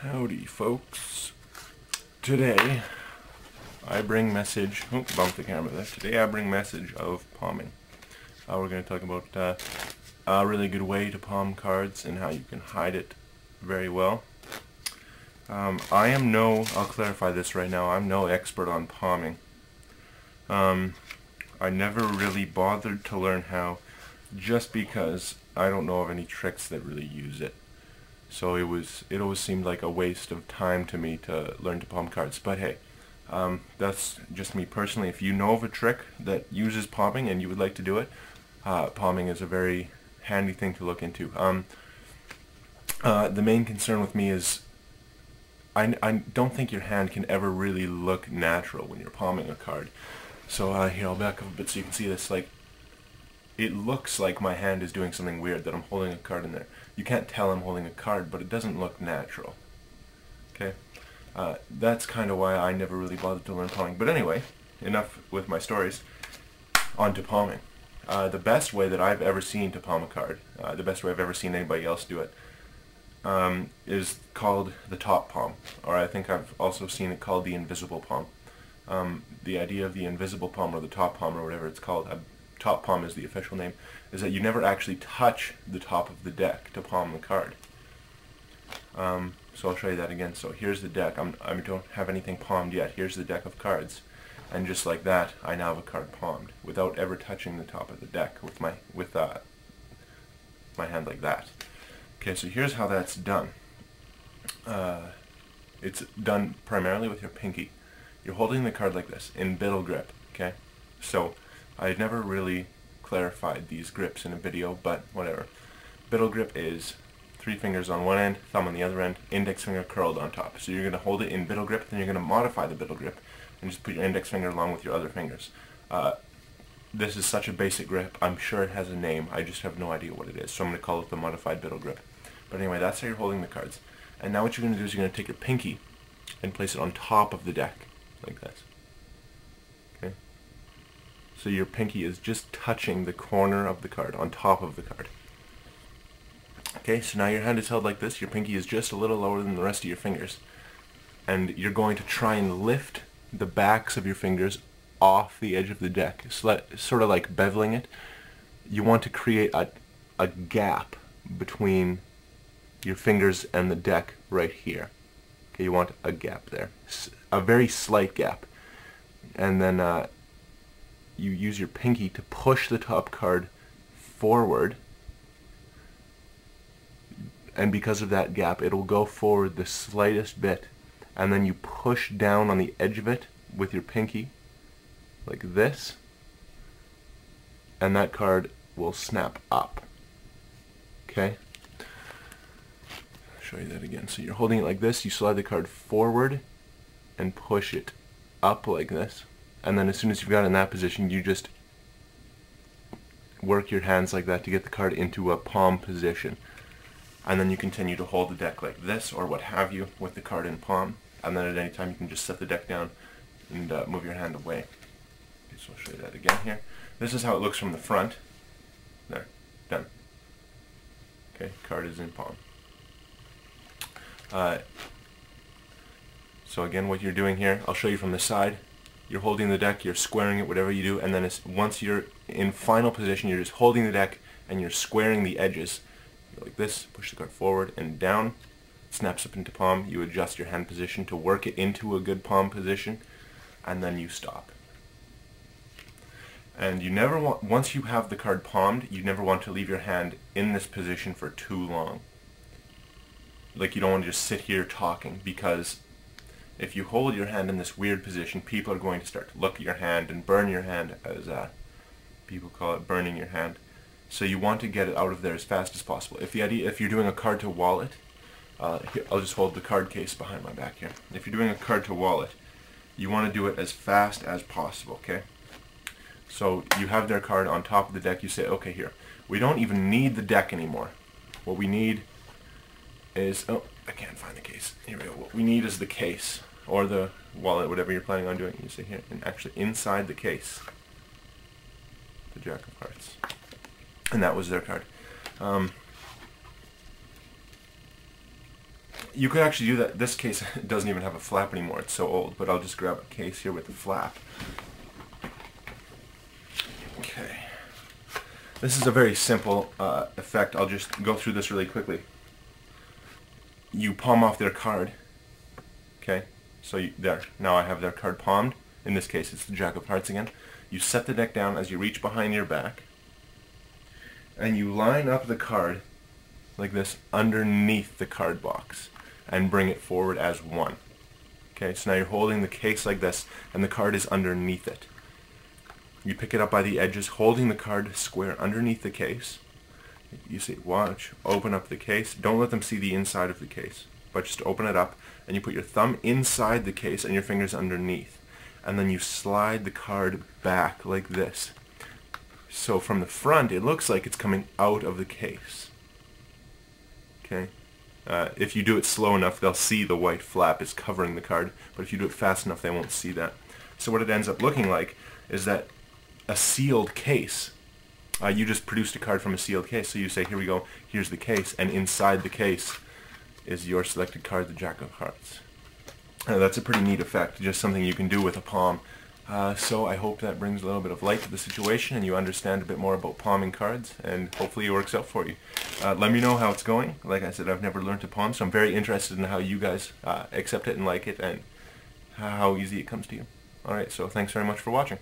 Howdy, folks. Today I bring message. Oh, bumped the camera there. Today I bring message of palming. We're going to talk about a really good way to palm cards and how you can hide it very well. I'll clarify this right now, I'm no expert on palming. I never really bothered to learn how, just because I don't know of any tricks that really use it. So it always seemed like a waste of time to me to learn to palm cards. But hey, that's just me personally. If you know of a trick that uses palming and you would like to do it, palming is a very handy thing to look into. The main concern with me is I don't think your hand can ever really look natural when you're palming a card. So here, I'll back up a bit so you can see this. Like, it looks like my hand is doing something weird, that I'm holding a card in there. You can't tell I'm holding a card, but it doesn't look natural. Okay? That's kind of why I never really bothered to learn palming. But anyway, enough with my stories. On to palming. The best way that I've ever seen to palm a card, the best way I've ever seen anybody else do it, is called the top palm. Or I think I've also seen it called the invisible palm. The idea of the invisible palm, or the top palm, or whatever it's called, top palm is the official name, is that you never actually touch the top of the deck to palm the card. So I'll show you that again. So here's the deck. I don't have anything palmed yet. Here's the deck of cards. And just like that, I now have a card palmed without ever touching the top of the deck with my hand like that. Okay, so here's how that's done. It's done primarily with your pinky. You're holding the card like this, in biddle grip, okay? So, I never really clarified these grips in a video, but whatever. Biddle grip is 3 fingers on one end, thumb on the other end, index finger curled on top. So you're going to hold it in biddle grip, then you're going to modify the biddle grip, and just put your index finger along with your other fingers. This is such a basic grip, I'm sure it has a name, I just have no idea what it is, so I'm going to call it the modified biddle grip. But anyway, that's how you're holding the cards. And now what you're going to do is you're going to take your pinky and place it on top of the deck, like this. Okay? So your pinky is just touching the corner of the card, on top of the card. Okay, so now your hand is held like this, your pinky is just a little lower than the rest of your fingers. And you're going to try and lift the backs of your fingers off the edge of the deck, sort of like beveling it. You want to create a gap between your fingers and the deck right here. Okay, you want a gap there, a very slight gap. And then you use your pinky to push the top card forward, and because of that gap it'll go forward the slightest bit, and then you push down on the edge of it with your pinky like this, and that card will snap up. Okay? I'll show you that again. So you're holding it like this, you slide the card forward and push it up like this, and then as soon as you've got it in that position, you just work your hands like that to get the card into a palm position. And then you continue to hold the deck like this, or what have you, with the card in palm, and then at any time you can just set the deck down and move your hand away. Okay, so I'll show you that again here. This is how it looks from the front. There, done. Okay, card is in palm. So again, what you're doing here, I'll show you from the side. You're holding the deck, you're squaring it, whatever you do, and then once you're in final position, you're just holding the deck and you're squaring the edges. Like this, push the card forward and down, it snaps up into palm, you adjust your hand position to work it into a good palm position, and then you stop. And you never want, once you have the card palmed, you never want to leave your hand in this position for too long. Like, you don't want to just sit here talking, because if you hold your hand in this weird position, people are going to start to look at your hand and burn your hand, as people call it, burning your hand. So you want to get it out of there as fast as possible. If you're doing a card to wallet, here, I'll just hold the card case behind my back here. If you're doing a card to wallet, you want to do it as fast as possible, okay? So you have their card on top of the deck, you say, okay, here, we don't even need the deck anymore. What we need is, oh, I can't find the case. Here we go. What we need is the case, or the wallet, whatever you're planning on doing. You say here, and actually inside the case, the Jack of Hearts. And that was their card. you could actually do that. This case doesn't even have a flap anymore. It's so old. But I'll just grab a case here with the flap. Okay. This is a very simple effect. I'll just go through this really quickly. You palm off their card. Okay. So there. Now I have their card palmed. In this case, it's the Jack of Hearts again. You set the deck down as you reach behind your back. And you line up the card like this underneath the card box and bring it forward as one. Okay, so now you're holding the case like this and the card is underneath it. You pick it up by the edges, holding the card square underneath the case. You say, watch, open up the case. Don't let them see the inside of the case, but just open it up and you put your thumb inside the case and your fingers underneath. And then you slide the card back like this. So from the front, it looks like it's coming out of the case. Okay. If you do it slow enough, they'll see the white flap is covering the card, but if you do it fast enough, they won't see that. So what it ends up looking like is that a sealed case, you just produced a card from a sealed case, so you say, here we go, here's the case, and inside the case is your selected card, the Jack of Hearts. That's a pretty neat effect, just something you can do with a palm. So I hope that brings a little bit of light to the situation and you understand a bit more about palming cards, and hopefully it works out for you. Let me know how it's going. Like I said, I've never learned to palm, so I'm very interested in how you guys accept it and like it and how easy it comes to you. Alright, so thanks very much for watching.